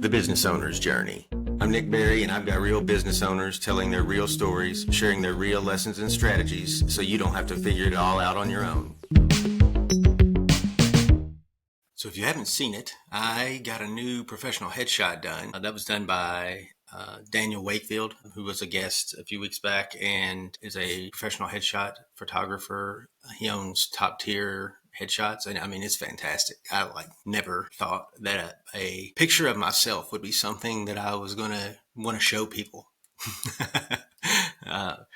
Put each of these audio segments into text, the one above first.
The Business Owner's Journey. I'm Nick Berry, and I've got real business owners telling their real stories, sharing their real lessons and strategies, so you don't have to figure it all out on your own. So if you haven't seen it, I got a new professional headshot done. That was done by Daniel Wakefield, who was a guest a few weeks back and is a professional headshot photographer. He owns top tier headshots, and I mean, it's fantastic. I never thought that a picture of myself would be something that I was gonna want to show people. Look at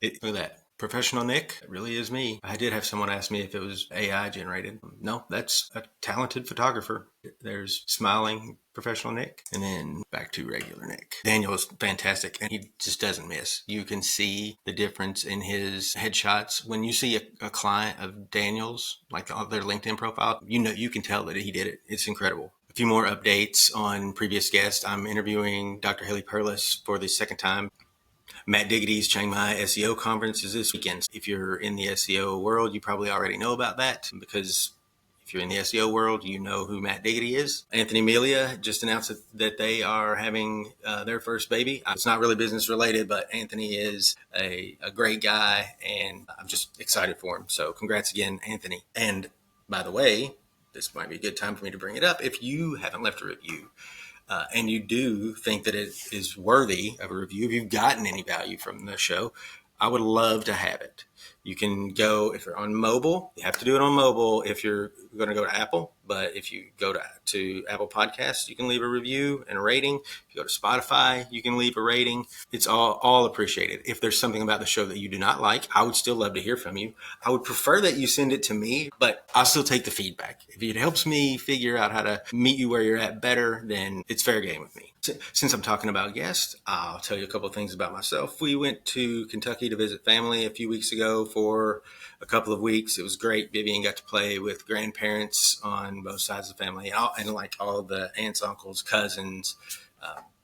that. Professional Nick, it really is me. I did have someone ask me if it was AI generated. No, that's a talented photographer. There's smiling professional Nick, and then back to regular Nick. Daniel is fantastic, and he just doesn't miss. You can see the difference in his headshots. When you see a client of Daniel's, like on their LinkedIn profile, you can tell that he did it. It's incredible. A few more updates on previous guests. I'm interviewing Dr. Haley Perlis for the second time. Matt Diggity's Chiang Mai SEO conference is this weekend. If you're in the SEO world, you probably already know about that, because if you're in the SEO world, you know who Matt Diggity is. Anthony Melia just announced that they are having their first baby. It's not really business related, but Anthony is a great guy, and I'm just excited for him. So congrats again, Anthony. And by the way, this might be a good time for me to bring it up. If you haven't left a review, and you do think that it is worthy of a review, if you've gotten any value from the show, I would love to have it. You can go, if you're on mobile, you have to do it on mobile if you're going to go to Apple. But if you go to Apple Podcasts, you can leave a review and a rating. If you go to Spotify, you can leave a rating. It's all appreciated. If there's something about the show that you do not like, I would still love to hear from you. I would prefer that you send it to me, but I'll still take the feedback. If it helps me figure out how to meet you where you're at better, then it's fair game with me. Since I'm talking about guests, I'll tell you a couple of things about myself. We went to Kentucky to visit family a few weeks ago for a couple of weeks. It was great. Vivian got to play with grandparents on both sides of the family, and like all of the aunts, uncles, cousins.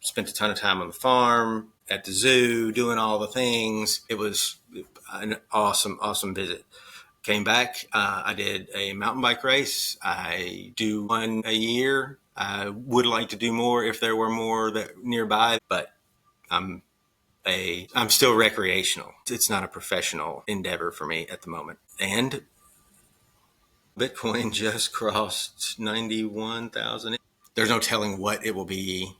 Spent a ton of time on the farm, at the zoo, doing all the things. It was an awesome visit. Came back. I did a mountain bike race. I do one a year. I would like to do more if there were more that nearby, but I'm still recreational. It's not a professional endeavor for me at the moment. And Bitcoin just crossed 91,000. There's no telling what it will be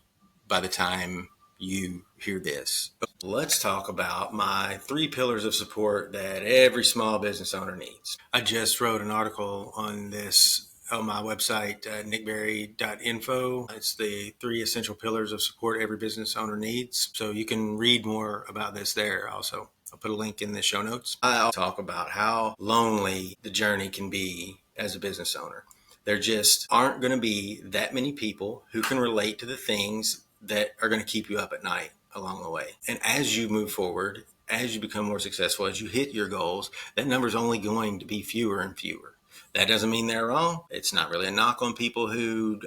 by the time you hear this. Let's talk about my 3 pillars of support that every small business owner needs. I just wrote an article on this on my website, nickberry.info. It's the 3 essential pillars of support every business owner needs. So you can read more about this there also. I'll put a link in the show notes. I'll talk about how lonely the journey can be as a business owner. There just aren't going to be that many people who can relate to the things that are going to keep you up at night along the way. And as you move forward, as you become more successful, as you hit your goals, that number is only going to be fewer and fewer. That doesn't mean they're wrong. It's not really a knock on people who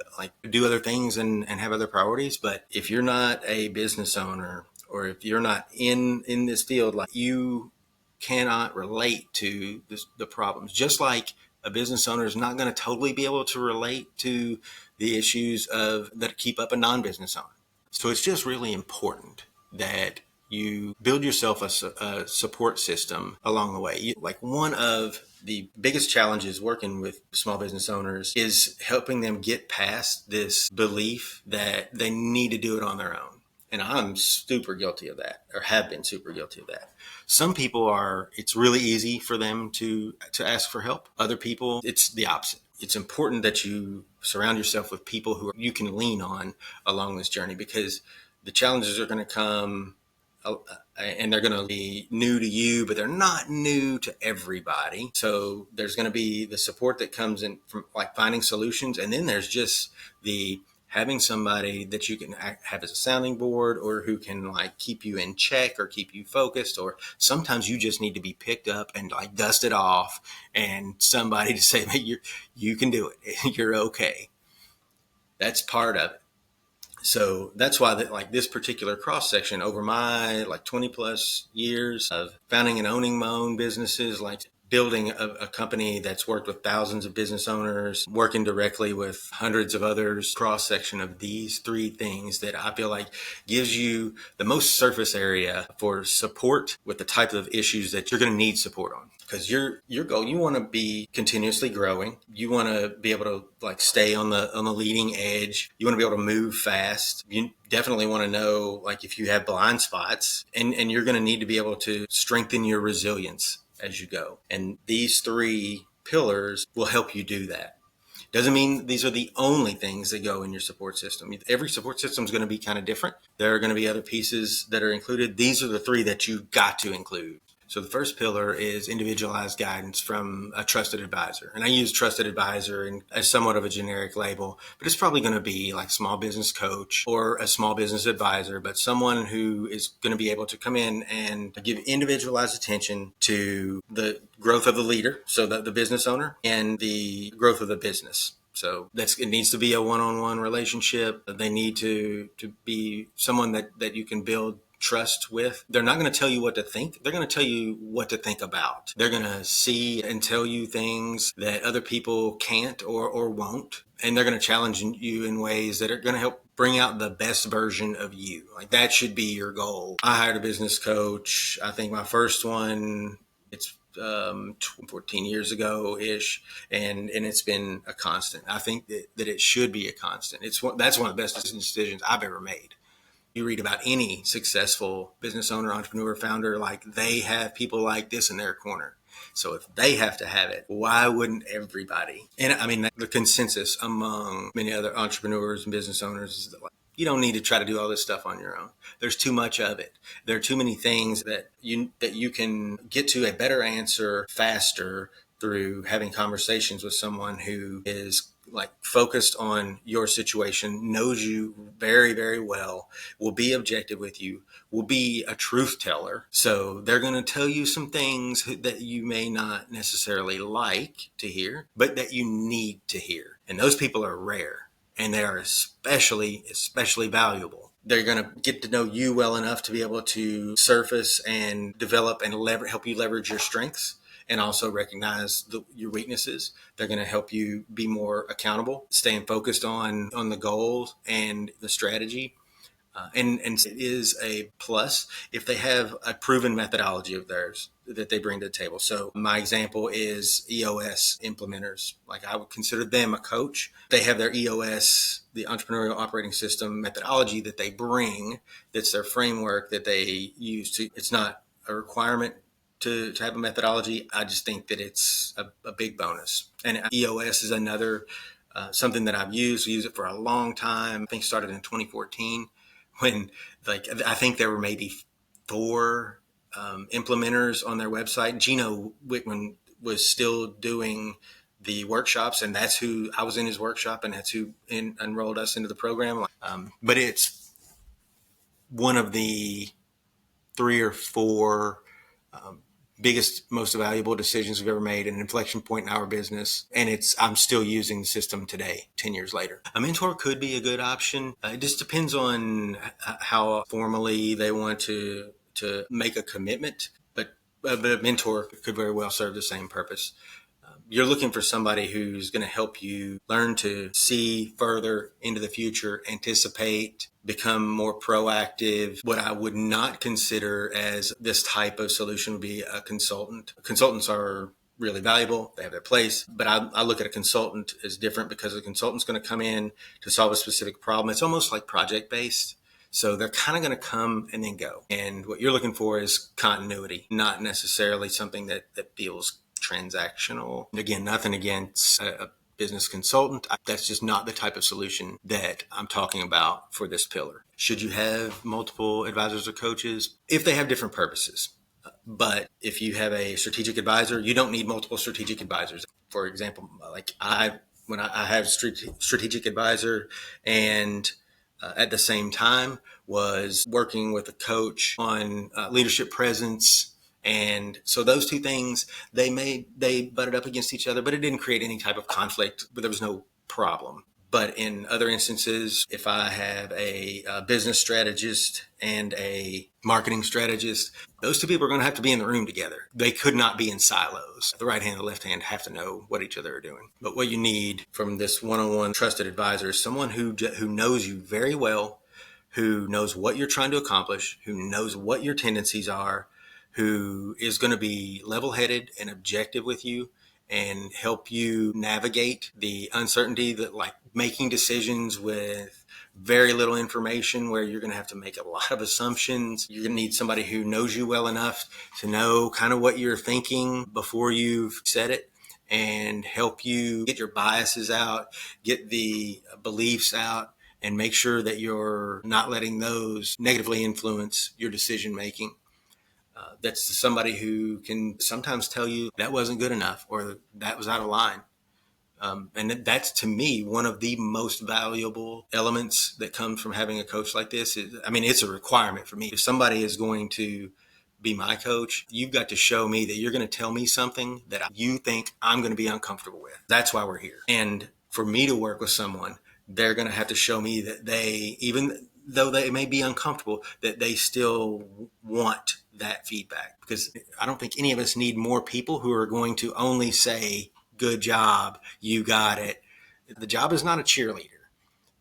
do other things and have other priorities. But if you're not a business owner, or if you're not in this field, you cannot relate to the problems. Just like a business owner is not going to totally be able to relate to the issues that keep up a non-business owner. So it's just really important that you build yourself a support system along the way. One of the biggest challenges working with small business owners is helping them get past this belief that they need to do it on their own. And I'm super guilty of that, or have been super guilty of that. Some people it's really easy for them to ask for help. Other people, it's the opposite. It's important that you surround yourself with people who you can lean on along this journey, because the challenges are going to come and they're going to be new to you, but they're not new to everybody. So there's going to be the support that comes in from finding solutions. And then there's just having somebody that you can have as a sounding board, or who can keep you in check or keep you focused. Or sometimes you just need to be picked up and dusted off, and somebody to say, hey, you can do it. You're okay. That's part of it. So that's why this particular cross section over my 20 plus years of founding and owning my own businesses, building a company that's worked with thousands of business owners, working directly with hundreds of others, cross section of these three things that I feel like gives you the most surface area for support with the type of issues that you're going to need support on. Because your goal, you want to be continuously growing. You want to be able to like stay on the leading edge. You want to be able to move fast. You definitely want to know like if you have blind spots, and you're going to need to be able to strengthen your resilience as you go. And these three pillars will help you do that. Doesn't mean these are the only things that go in your support system. Every support system is going to be kind of different. There are going to be other pieces that are included. These are the three that you got to include. So the first pillar is individualized guidance from a trusted advisor. And I use trusted advisor as somewhat of a generic label, but it's probably going to be like small business coach or a small business advisor, but someone who is going to be able to come in and give individualized attention to the growth of the leader, so the business owner, and the growth of the business. So it needs to be a one-on-one relationship. They need to be someone that you can build trust with. They're not going to tell you what to think. They're going to tell you what to think about. They're going to see and tell you things that other people can't or won't. And they're going to challenge you in ways that are going to help bring out the best version of you. Like that should be your goal. I hired a business coach. I think my first one, it's 14 years ago ish, and it's been a constant. I think that it should be a constant. That's one of the best decisions I've ever made. You read about any successful business owner, entrepreneur, founder, like they have people like this in their corner. So if they have to have it, why wouldn't everybody? And I mean, the consensus among many other entrepreneurs and business owners is that you don't need to try to do all this stuff on your own. There's too much of it. There are too many things that you can get to a better answer faster through having conversations with someone who is like focused on your situation, knows you very, very well, will be objective with you, will be a truth teller. So they're going to tell you some things that you may not necessarily like to hear, but that you need to hear. And those people are rare, and they are especially valuable. They're going to get to know you well enough to be able to surface and develop and help you leverage your strengths, and also recognize your weaknesses. They're going to help you be more accountable, staying focused on the goals and the strategy. And it is a plus if they have a proven methodology of theirs that they bring to the table. So my example is EOS implementers. Like I would consider them a coach. They have their EOS, the entrepreneurial operating system methodology that they bring. That's their framework that they use to. It's not a requirement to have a methodology. I just think that it's a big bonus. And EOS is another something that I've used. We use it for a long time. I think started in 2014 when I think there were maybe 4 implementers on their website. Gino Wickman was still doing the workshops, and that's who I was in his workshop, and that's who enrolled us into the program. But it's one of the 3 or 4 biggest, most valuable decisions we've ever made, an inflection point in our business. And I'm still using the system today, 10 years later. A mentor could be a good option. It just depends on how formally they want to make a commitment. But a mentor could very well serve the same purpose. You're looking for somebody who's going to help you learn to see further into the future, anticipate, become more proactive. What I would not consider as this type of solution would be a consultant. Consultants are really valuable. They have their place. But I look at a consultant as different because a consultant's going to come in to solve a specific problem. It's almost like project-based. So they're kind of going to come and then go. And what you're looking for is continuity, not necessarily something that feels transactional. Again, nothing against a business consultant. That's just not the type of solution that I'm talking about for this pillar. Should you have multiple advisors or coaches? If they have different purposes. But if you have a strategic advisor, you don't need multiple strategic advisors. For example, like when I have strategic advisor, and at the same time was working with a coach on leadership presence. And so those two things, they butted up against each other, but it didn't create any type of conflict, but there was no problem. But in other instances, if I have a business strategist and a marketing strategist, those two people are going to have to be in the room together. They could not be in silos. The right hand and the left hand have to know what each other are doing. But what you need from this one-on-one trusted advisor is someone who knows you very well, who knows what you're trying to accomplish, who knows what your tendencies are, who is going to be level-headed and objective with you and help you navigate the uncertainty that, like, making decisions with very little information where you're going to have to make a lot of assumptions. You're going to need somebody who knows you well enough to know kind of what you're thinking before you've said it and help you get your biases out, get the beliefs out, and make sure that you're not letting those negatively influence your decision making. That's somebody who can sometimes tell you that wasn't good enough or that was out of line. And that's, to me, one of the most valuable elements that comes from having a coach like this. I mean, it's a requirement for me. If somebody is going to be my coach, you've got to show me that you're going to tell me something that you think I'm going to be uncomfortable with. That's why we're here. And for me to work with someone, they're going to have to show me that they, even though they may be uncomfortable, that they still want that feedback. Because I don't think any of us need more people who are going to only say, good job, you got it. The job is not a cheerleader.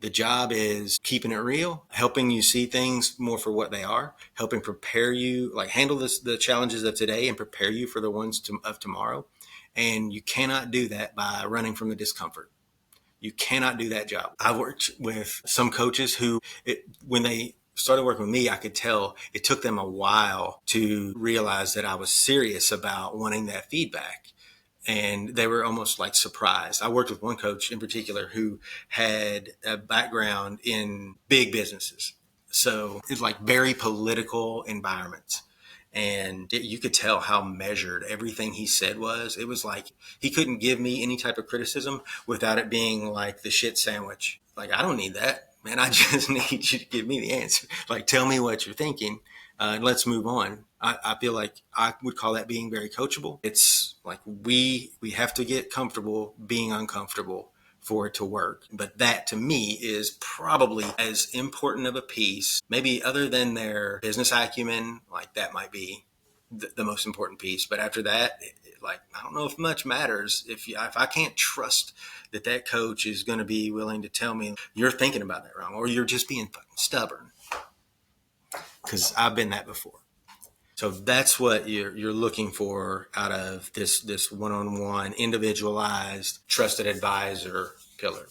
The job is keeping it real, helping you see things more for what they are, helping prepare you, like handle the challenges of today and prepare you for the ones of tomorrow. And you cannot do that by running from the discomfort. You cannot do that job. I worked with some coaches who, when they started working with me, I could tell it took them a while to realize that I was serious about wanting that feedback. And they were almost like surprised. I worked with one coach in particular who had a background in big businesses. So it's like very political environments. And you could tell how measured everything he said was. It was like he couldn't give me any type of criticism without it being like the shit sandwich. Like, I don't need that, man. I just need you to give me the answer. Like, tell me what you're thinking. And let's move on. I feel like I would call that being very coachable. It's like we have to get comfortable being uncomfortable for it to work. But that, to me, is probably as important of a piece, maybe other than their business acumen. Like, that might be the most important piece. But after that, like, I don't know if much matters if I can't trust that coach is going to be willing to tell me you're thinking about that wrong or you're just being fucking stubborn. Because I've been that before. So that's what you're looking for out of this one-on-one, individualized, trusted advisor pillar.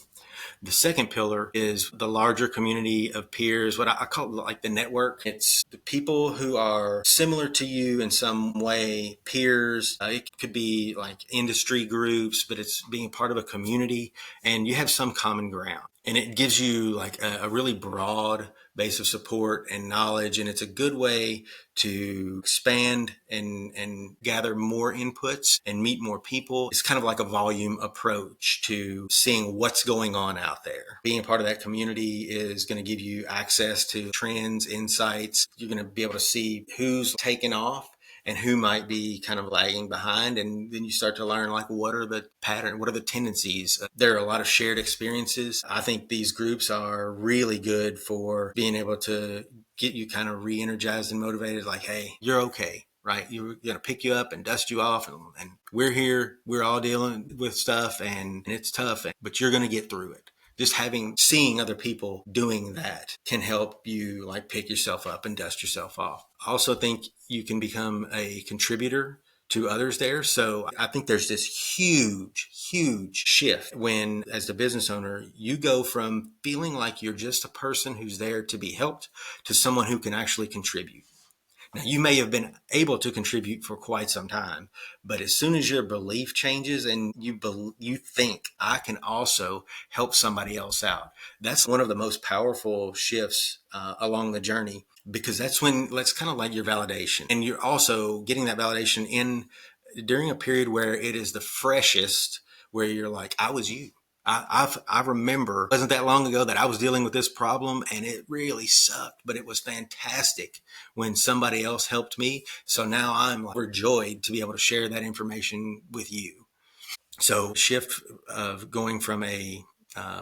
The second pillar is the larger community of peers, what I call like the network. It's the people who are similar to you in some way, peers. It could be like industry groups, but it's being part of a community and you have some common ground. And it gives you like a really broad base of support and knowledge. And it's a good way to expand and gather more inputs and meet more people. It's kind of like a volume approach to seeing what's going on out there. Being a part of that community is going to give you access to trends, insights. You're going to be able to see who's taken off and who might be kind of lagging behind. And then you start to learn, like, what are the patterns, what are the tendencies? There are a lot of shared experiences. I think these groups are really good for being able to get you kind of re-energized and motivated. Like, hey, you're okay, right? You're going to pick you up and dust you off. And we're here. We're all dealing with stuff and it's tough, but you're going to get through it. Just seeing other people doing that can help you like pick yourself up and dust yourself off. I also think you can become a contributor to others there. So I think there's this huge, huge shift when, as the business owner, you go from feeling like you're just a person who's there to be helped to someone who can actually contribute. Now, you may have been able to contribute for quite some time, but as soon as your belief changes and you think I can also help somebody else out, that's one of the most powerful shifts along the journey, because that's kind of like your validation. And you're also getting that validation during a period where it is the freshest, where you're like, I was you. I remember, it wasn't that long ago that I was dealing with this problem and it really sucked, but it was fantastic when somebody else helped me. So now I'm overjoyed to be able to share that information with you. So shift of going from a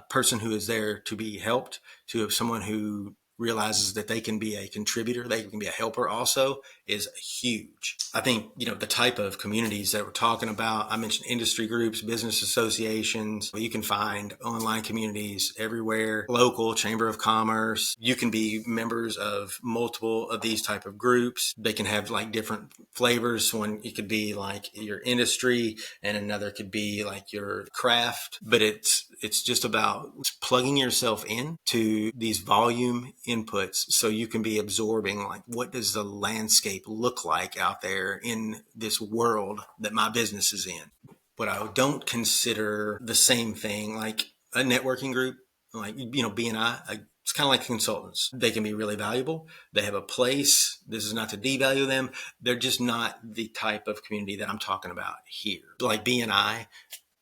person who is there to be helped to someone who realizes that they can be a contributor, they can be a helper also, is huge. I think, the type of communities that we're talking about, I mentioned industry groups, business associations. You can find online communities everywhere, local chamber of commerce. You can be members of multiple of these type of groups. They can have like different flavors. One, it could be like your industry, and another could be like your craft, but it's just about plugging yourself in to these volume inputs so you can be absorbing, like, what does the landscape look like out there in this world that my business is in. But I don't consider the same thing like a networking group, like, BNI. It's kind of like consultants. They can be really valuable. They have a place. This is not to devalue them. They're just not the type of community that I'm talking about here. Like BNI,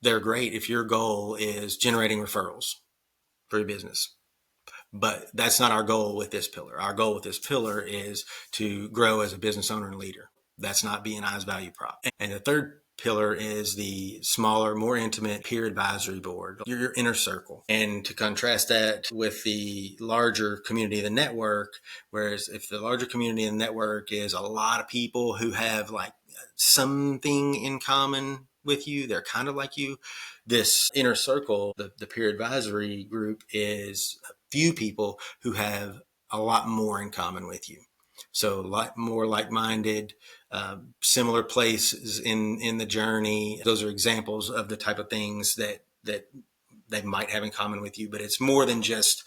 they're great if your goal is generating referrals for your business. But that's not our goal with this pillar. Our goal with this pillar is to grow as a business owner and leader. That's not BNI's value prop. And the third pillar is the smaller, more intimate peer advisory board, your inner circle. And to contrast that with the larger community of the network, whereas if the larger community of the network is a lot of people who have like something in common with you, they're kind of like you. This inner circle, the peer advisory group, is a few people who have a lot more in common with you. So a lot more like-minded, similar places in the journey. Those are examples of the type of things that they might have in common with you. But it's more than just,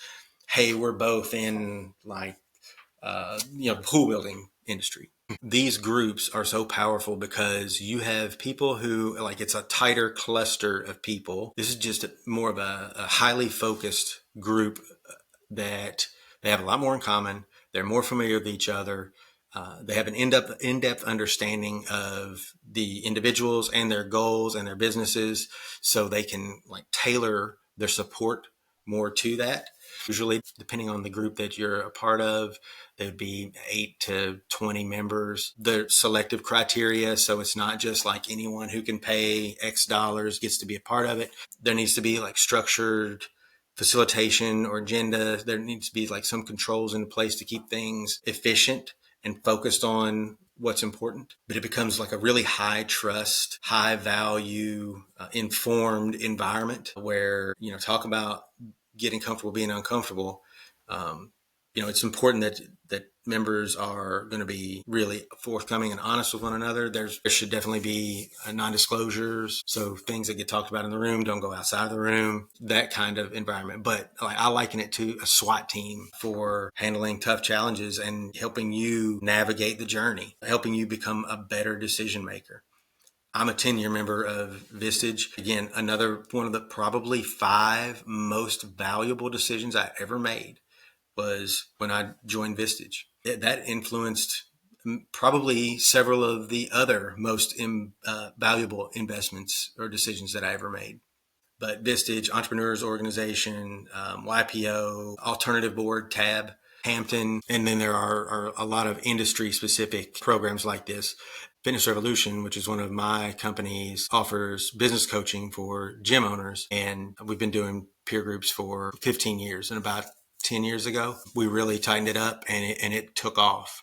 hey, we're both in like pool building industry. These groups are so powerful because you have people who, like, it's a tighter cluster of people. This is just more of a highly focused group that they have a lot more in common. They're more familiar with each other. They have an in-depth understanding of the individuals and their goals and their businesses, so they can like tailor their support more to that. Usually, depending on the group that you're a part of, there'd be 8 to 20 members. The selective criteria, so it's not just like anyone who can pay X dollars gets to be a part of it. There needs to be like structured facilitation or agenda. There needs to be like some controls in place to keep things efficient and focused on what's important. But it becomes like a really high trust, high value, informed environment where, talk about getting comfortable being uncomfortable. It's important that members are going to be really forthcoming and honest with one another. There should definitely be non-disclosures, so things that get talked about in the room don't go outside the room, that kind of environment. But I liken it to a SWAT team for handling tough challenges and helping you navigate the journey, helping you become a better decision maker. I'm a 10-year member of Vistage. Again, another one of the probably 5 most valuable decisions I ever made was when I joined Vistage. That influenced probably several of the other most valuable investments or decisions that I ever made. But Vistage, Entrepreneurs Organization, YPO, Alternative Board, TAB, Hampton, and then there are a lot of industry-specific programs like this. Fitness Revolution, which is one of my companies, offers business coaching for gym owners, and we've been doing peer groups for 15 years. And about 10 years ago, we really tightened it up, and it took off.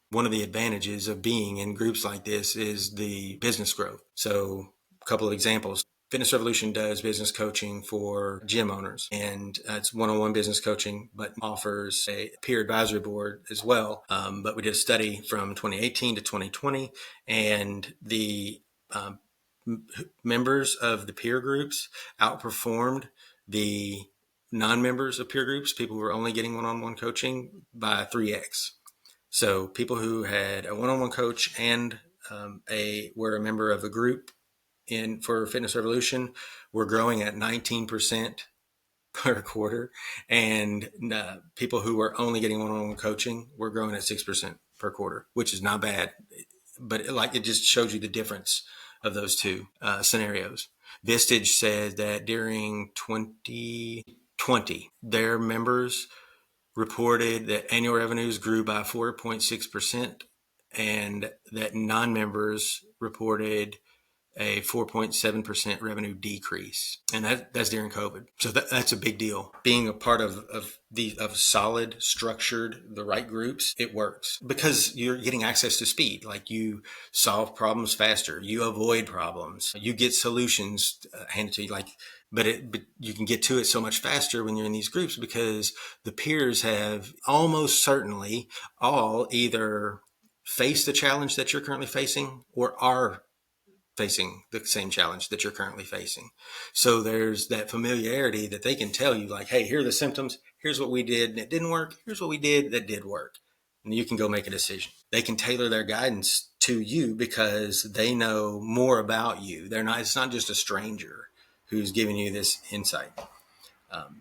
One of the advantages of being in groups like this is the business growth. So a couple of examples. Fitness Revolution does business coaching for gym owners, and it's one-on-one business coaching, but offers a peer advisory board as well. But we did a study from 2018 to 2020, and the members of the peer groups outperformed the non-members of peer groups, people who are only getting one-on-one coaching, by 3x. So people who had a one-on-one coach and were a member of a group for Fitness Revolution were growing at 19% per quarter, and people who were only getting one-on-one coaching were growing at 6% per quarter, which is not bad. But it just shows you the difference of those two scenarios. Vistage said that during 2020, their members reported that annual revenues grew by 4.6%, and that non-members reported a 4.7% revenue decrease. And that's during COVID. So that's a big deal. Being a part of solid, structured, the right groups, it works because you're getting access to speed. Like you solve problems faster, you avoid problems, you get solutions handed to you. But you can get to it so much faster when you're in these groups because the peers have almost certainly all either faced the challenge that you're currently facing or are facing the same challenge that you're currently facing. So there's that familiarity that they can tell you, like, hey, here are the symptoms. Here's what we did and it didn't work. Here's what we did that did work. And you can go make a decision. They can tailor their guidance to you because they know more about you. It's not just a stranger who's giving you this insight.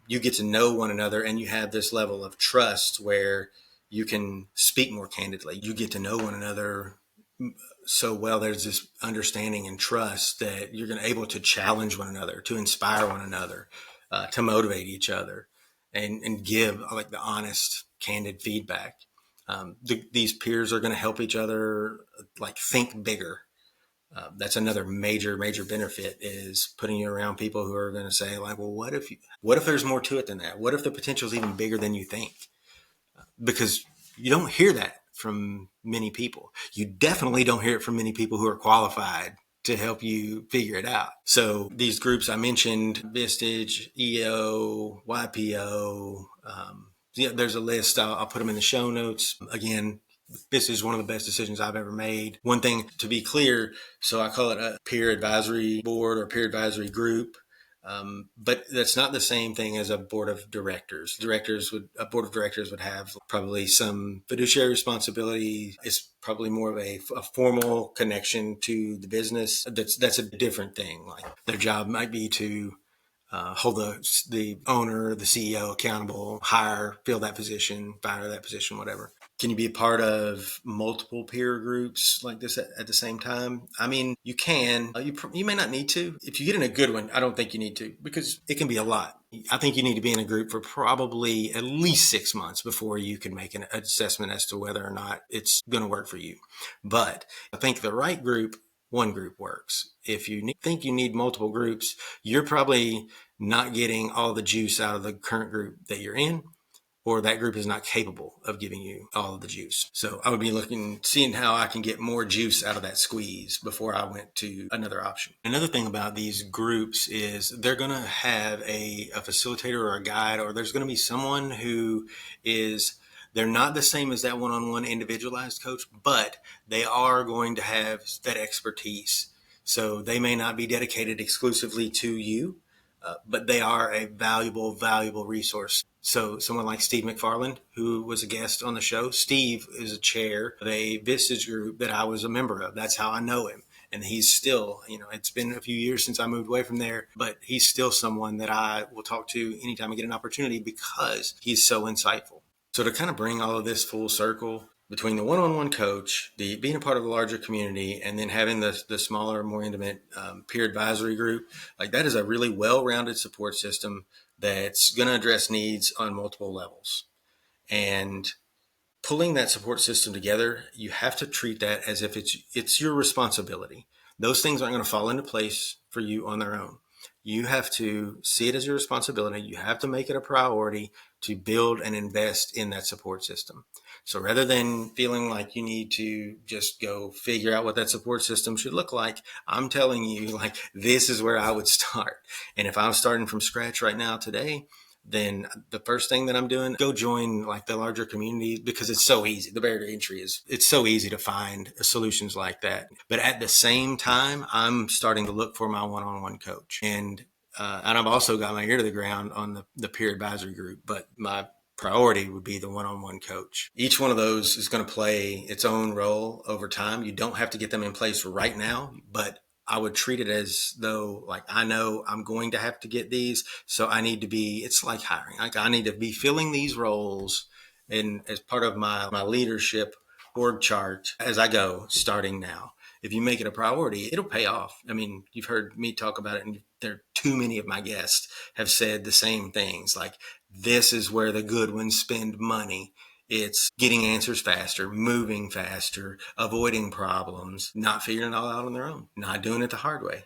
You get to know one another and you have this level of trust where you can speak more candidly. You get to know one another so well. There's this understanding and trust that you're going to able to challenge one another, to inspire one another, to motivate each other, and give like the honest, candid feedback. These peers are going to help each other like think bigger. That's another major benefit is putting you around people who are going to say like, well, what if there's more to it than that? What if the potential is even bigger than you think? Because you don't hear that from many people. You definitely don't hear it from many people who are qualified to help you figure it out. So these groups I mentioned, Vistage, EO, YPO, there's a list. I'll put them in the show notes. Again, this is one of the best decisions I've ever made. One thing to be clear, so I call it a peer advisory board or peer advisory group. But that's not the same thing as a board of directors. A board of directors would have probably some fiduciary responsibility. It's probably more of a formal connection to the business. That's a different thing. Like their job might be to hold the owner, the CEO accountable, fill that position, fire that position, whatever. Can you be a part of multiple peer groups like this at the same time? I mean, you can. You may not need to. If you get in a good one, I don't think you need to because it can be a lot. I think you need to be in a group for probably at least 6 months before you can make an assessment as to whether or not it's going to work for you. But I think the right group, one group works. If you think you need multiple groups, you're probably not getting all the juice out of the current group that you're in, or that group is not capable of giving you all of the juice. So I would be seeing how I can get more juice out of that squeeze before I went to another option. Another thing about these groups is they're going to have a facilitator or a guide, or there's going to be someone who they're not the same as that one-on-one individualized coach, but they are going to have that expertise. So they may not be dedicated exclusively to you, but they are a valuable resource. So someone like Steve McFarland, who was a guest on the show, Steve is a chair of a Vistage group that I was a member of. That's how I know him. And he's still, it's been a few years since I moved away from there, but he's still someone that I will talk to anytime I get an opportunity because he's so insightful. So to kind of bring all of this full circle, between the one-on-one coach, the being a part of a larger community, and then having the smaller, more intimate peer advisory group, like that is a really well-rounded support system that's going to address needs on multiple levels. And pulling that support system together, you have to treat that as if it's your responsibility. Those things aren't going to fall into place for you on their own. You have to see it as your responsibility. You have to make it a priority to build and invest in that support system. So rather than feeling like you need to just go figure out what that support system should look like, I'm telling you, like, this is where I would start. And if I'm starting from scratch right now today, then the first thing that I'm doing, go join like the larger community because it's so easy. The barrier to entry it's so easy to find solutions like that. But at the same time, I'm starting to look for my one-on-one coach. And I've also got my ear to the ground on the peer advisory group, but my priority would be the one-on-one coach. Each one of those is going to play its own role over time. You don't have to get them in place right now, but I would treat it as though, like, I know I'm going to have to get these, so I need to be, it's like hiring. Like, I need to be filling these roles and as part of my leadership org chart as I go, starting now. If you make it a priority, it'll pay off. I mean, you've heard me talk about it, and too many of my guests have said the same things. Like, this is where the good ones spend money, It's getting answers faster, moving faster, avoiding problems, not figuring it all out on their own, not doing it the hard way.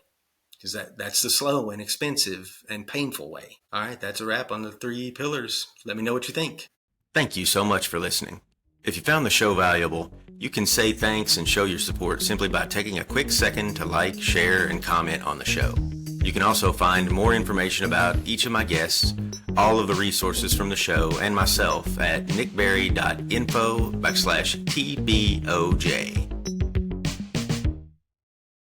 Because that's the slow and expensive and painful way. All right, that's a wrap on the 3 pillars. Let me know what you think. Thank you so much for listening. If you found the show valuable, you can say thanks and show your support simply by taking a quick second to like, share, and comment on the show. You can also find more information about each of my guests, all of the resources from the show, and myself at nickberry.info/TBOJ.